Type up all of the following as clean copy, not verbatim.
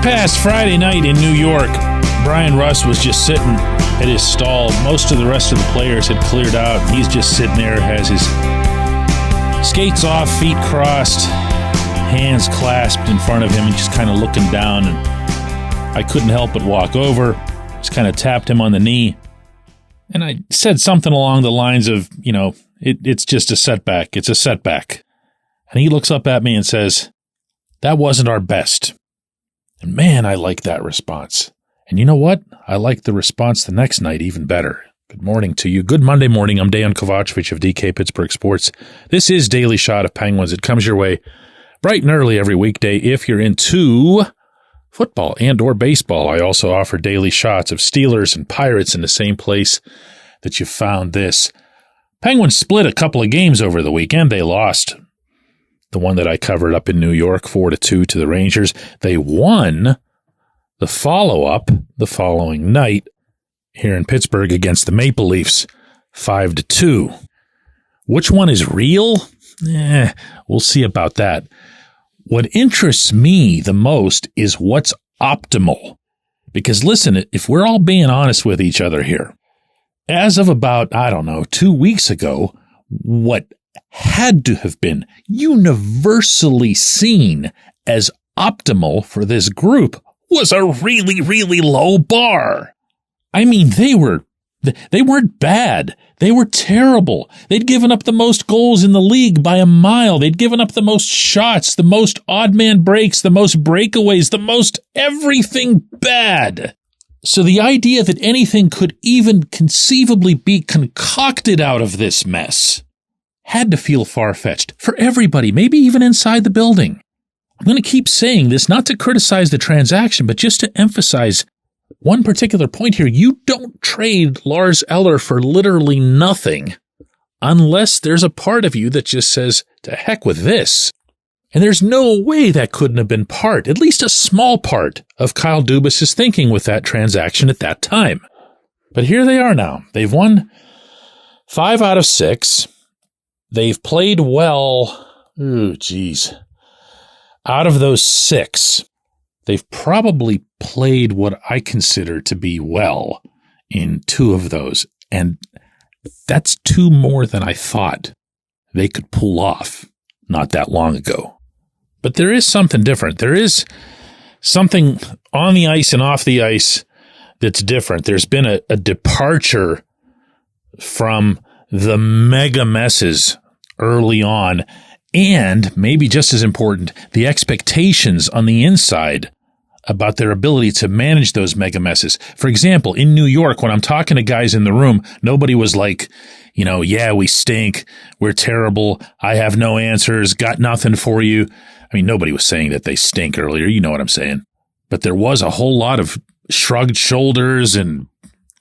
past Friday night in New York, Brian Russ was just sitting at his stall. Most of the rest of the players had cleared out. He's just sitting there, has his skates off, feet crossed, hands clasped in front of him, and just kind of looking down. And I couldn't help but walk over, just kind of tapped him on the knee, and I said something along the lines of, it's just a setback. It's a setback. And he looks up at me and says, "That wasn't our best." And man, I like that response. And you know what? I like the response the next night even better. Good morning to you. Good Monday morning. I'm Dejan Kovacevic of DK Pittsburgh Sports. This is Daily Shot of Penguins. It comes your way bright and early every weekday if you're into football and or baseball. I also offer daily shots of Steelers and Pirates in the same place that you found this. Penguins split a couple of games over the weekend. They lost the one that I covered up in New York, 4-2 to the Rangers. They won the follow-up the following night here in Pittsburgh against the Maple Leafs, 5-2. Which one is real? We'll see about that. What interests me the most is what's optimal. Because listen, if we're all being honest with each other here, as of about, 2 weeks ago, what had to have been universally seen as optimal for this group was a really, really low bar. I mean, they weren't bad. They were terrible. They'd given up the most goals in the league by a mile. They'd given up the most shots, the most odd man breaks, the most breakaways, the most everything bad. So the idea that anything could even conceivably be concocted out of this mess had to feel far-fetched for everybody, maybe even inside the building. I'm going to keep saying this, not to criticize the transaction, but just to emphasize one particular point here. You don't trade Lars Eller for literally nothing unless there's a part of you that just says, to heck with this. And there's no way that couldn't have been part, at least a small part, of Kyle Dubas's thinking with that transaction at that time. But here they are now. They've won 5 out of 6. They've played well. Out of those 6, they've probably played what I consider to be well in 2 of those. And that's 2 more than I thought they could pull off not that long ago. But there is something different. There is something on the ice and off the ice that's different. There's been a departure from the mega messes early on, and maybe just as important, the expectations on the inside about their ability to manage those mega messes. For example, in New York, when I'm talking to guys in the room, nobody was like, yeah, we stink, we're terrible, I have no answers, got nothing for you. I mean, nobody was saying that they stink earlier, you know what I'm saying. But there was a whole lot of shrugged shoulders and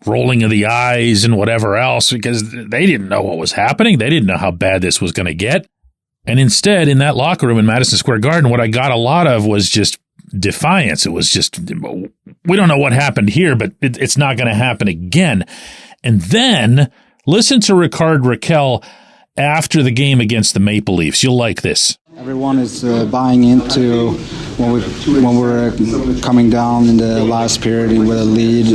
rolling of the eyes and whatever else, because they didn't know what was happening. They didn't know how bad this was going to get. And instead, in that locker room in Madison Square Garden, what I got a lot of was just defiance. It was just, we don't know what happened here, but it's not going to happen again. And then listen to Rickard Rakell after the game against the Maple Leafs. You'll like this. Everyone is buying into when we're coming down in the last period with a lead,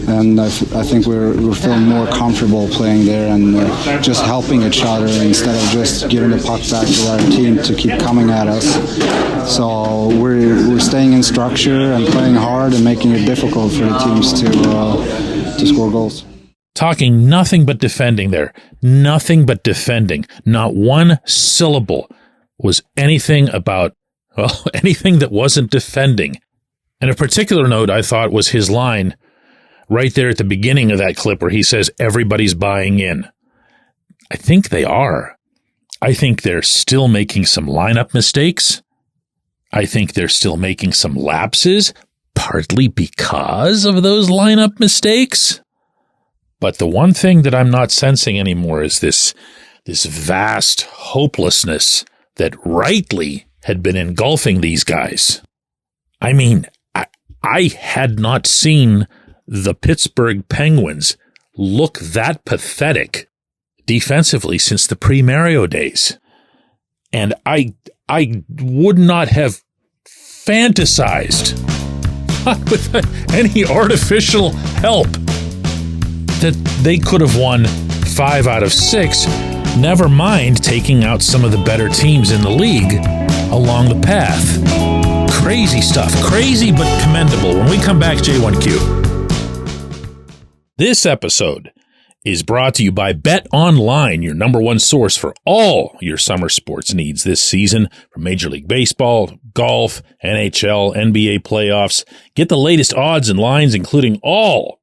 and I think we're feeling more comfortable playing there and just helping each other instead of just giving the puck back to our team to keep coming at us. So we're staying in structure and playing hard and making it difficult for the teams to score goals. Talking nothing but defending there. Nothing but defending. Not one syllable was anything about, anything that wasn't defending. And a particular note I thought was his line right there at the beginning of that clip where he says, everybody's buying in. I think they are. I think they're still making some lineup mistakes. I think they're still making some lapses, partly because of those lineup mistakes. But the one thing that I'm not sensing anymore is this vast hopelessness that rightly had been engulfing these guys. I mean, I had not seen the Pittsburgh Penguins look that pathetic defensively since the pre-Mario days. And I would not have fantasized not with any artificial help, that they could have won 5 out of 6, never mind taking out some of the better teams in the league along the path. Crazy stuff. Crazy but commendable. When we come back, J1Q. This episode is brought to you by Bet Online, your number one source for all your summer sports needs this season, from Major League Baseball, golf, NHL, NBA playoffs. Get the latest odds and lines, including all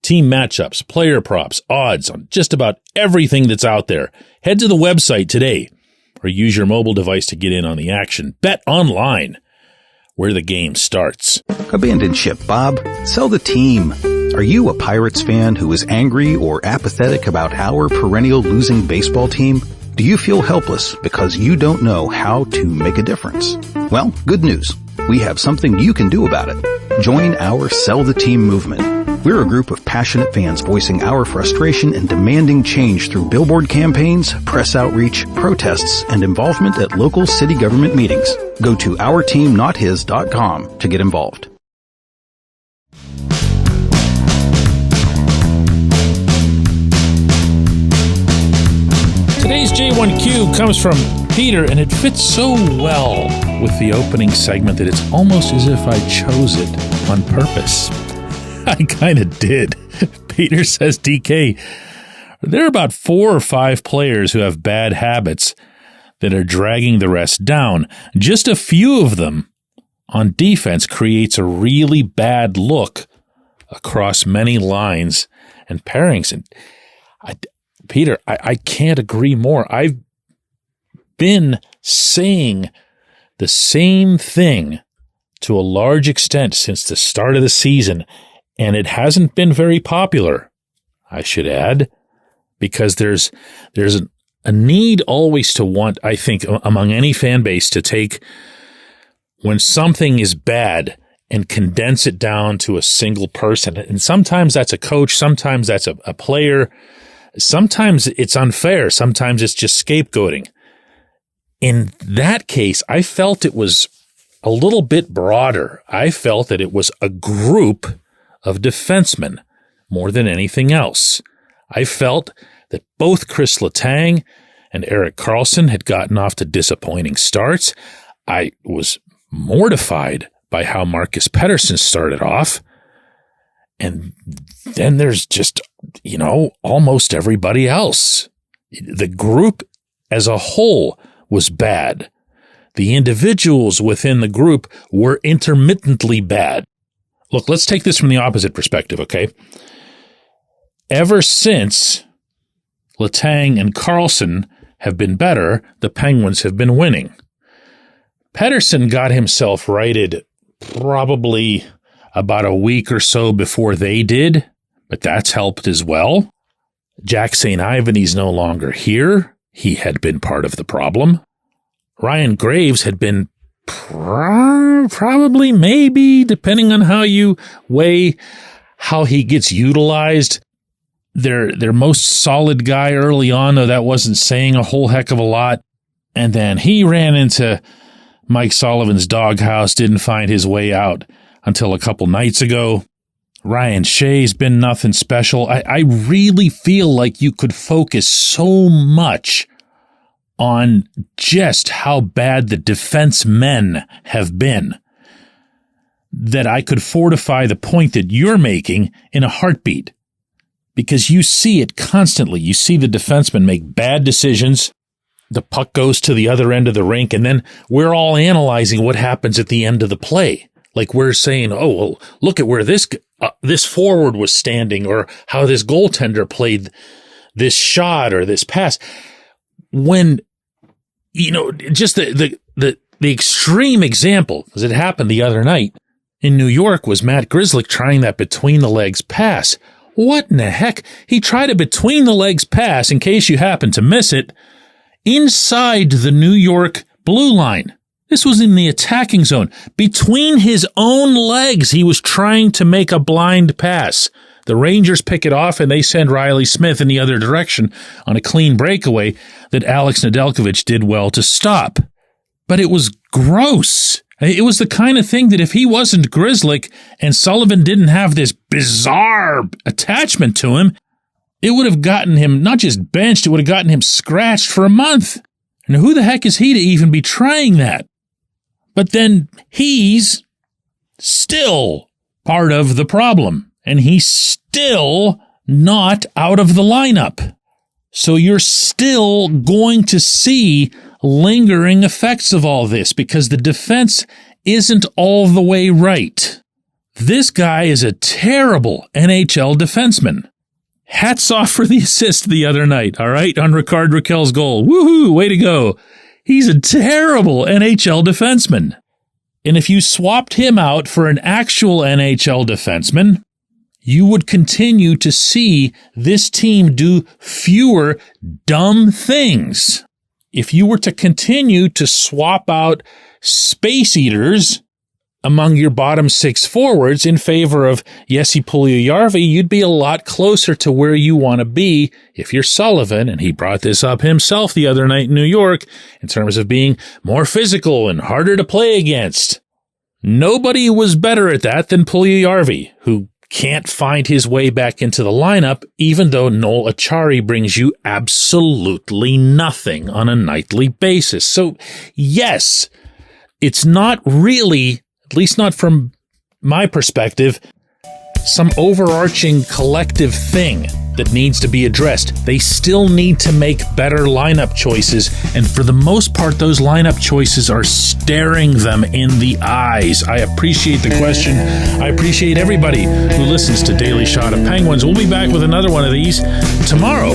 team matchups, player props, odds on just about everything that's out there. Head to the website today or use your mobile device to get in on the action. Bet Online, where the game starts. Abandoned ship, Bob. Sell the team. Are you a Pirates fan who is angry or apathetic about our perennial losing baseball team? Do you feel helpless because you don't know how to make a difference? Well, good news. We have something you can do about it. Join our Sell the Team movement. We're a group of passionate fans voicing our frustration and demanding change through billboard campaigns, press outreach, protests, and involvement at local city government meetings. Go to ourteamnothis.com to get involved. Today's J1Q comes from Peter, and it fits so well with the opening segment that it's almost as if I chose it on purpose. I kind of did. Peter says, DK, there are about 4 or 5 players who have bad habits that are dragging the rest down. Just a few of them on defense creates a really bad look across many lines and pairings. And Peter, I can't agree more. I've been saying the same thing to a large extent since the start of the season, and it hasn't been very popular, I should add, because there's a need always to want, I think, among any fan base to take when something is bad and condense it down to a single person. And sometimes that's a coach, sometimes that's a player. Sometimes it's unfair. Sometimes it's just scapegoating. In that case, I felt it was a little bit broader. I felt that it was a group of defensemen more than anything else. I felt that both Chris Letang and Erik Karlsson had gotten off to disappointing starts. I was mortified by how Marcus Pettersson started off. And then there's just, almost everybody else. The group as a whole was bad. The individuals within the group were intermittently bad. Look, let's take this from the opposite perspective, okay? Ever since Letang and Karlsson have been better, the Penguins have been winning. Pettersson got himself righted probably about a week or so before they did, but that's helped as well. Jack St. Ivany's no longer here. He had been part of the problem. Ryan Graves had been probably, maybe, depending on how you weigh how he gets utilized, their most solid guy early on, though that wasn't saying a whole heck of a lot. And then he ran into Mike Sullivan's doghouse, didn't find his way out until a couple nights ago. Ryan Shea's been nothing special. I really feel like you could focus so much on just how bad the defense men have been that I could fortify the point that you're making in a heartbeat. Because you see it constantly. You see the defensemen make bad decisions. The puck goes to the other end of the rink, and then we're all analyzing what happens at the end of the play. Like we're saying, oh, well, look at where this forward was standing, or how this goaltender played this shot or this pass. When, just the extreme example, because it happened the other night in New York, was Matt Grzelcyk trying that between the legs pass. What in the heck? He tried a between the legs pass, in case you happen to miss it, inside the New York blue line. This was in the attacking zone. Between his own legs, he was trying to make a blind pass. The Rangers pick it off, and they send Riley Smith in the other direction on a clean breakaway that Alex Nedeljkovic did well to stop. But it was gross. It was the kind of thing that if he wasn't Grzelcyk and Sullivan didn't have this bizarre attachment to him, it would have gotten him not just benched, it would have gotten him scratched for a month. And who the heck is he to even be trying that? But then he's still part of the problem, and he's still not out of the lineup. So you're still going to see lingering effects of all this because the defense isn't all the way right. This guy is a terrible NHL defenseman. Hats off for the assist the other night, all right, on Rickard Rakell's goal. Woohoo, way to go. He's a terrible NHL defenseman. And if you swapped him out for an actual NHL defenseman, you would continue to see this team do fewer dumb things. If you were to continue to swap out space eaters among your bottom six forwards in favor of Jesse Puljujärvi, you'd be a lot closer to where you want to be if you're Sullivan, and he brought this up himself the other night in New York, in terms of being more physical and harder to play against. Nobody was better at that than Puljujärvi, who can't find his way back into the lineup, even though Noel Acciari brings you absolutely nothing on a nightly basis. So, yes, it's not really, at least not from my perspective, some overarching collective thing that needs to be addressed. They still need to make better lineup choices, and for the most part, those lineup choices are staring them in the eyes. I appreciate the question. I appreciate everybody who listens to Daily Shot of Penguins. We'll be back with another one of these tomorrow.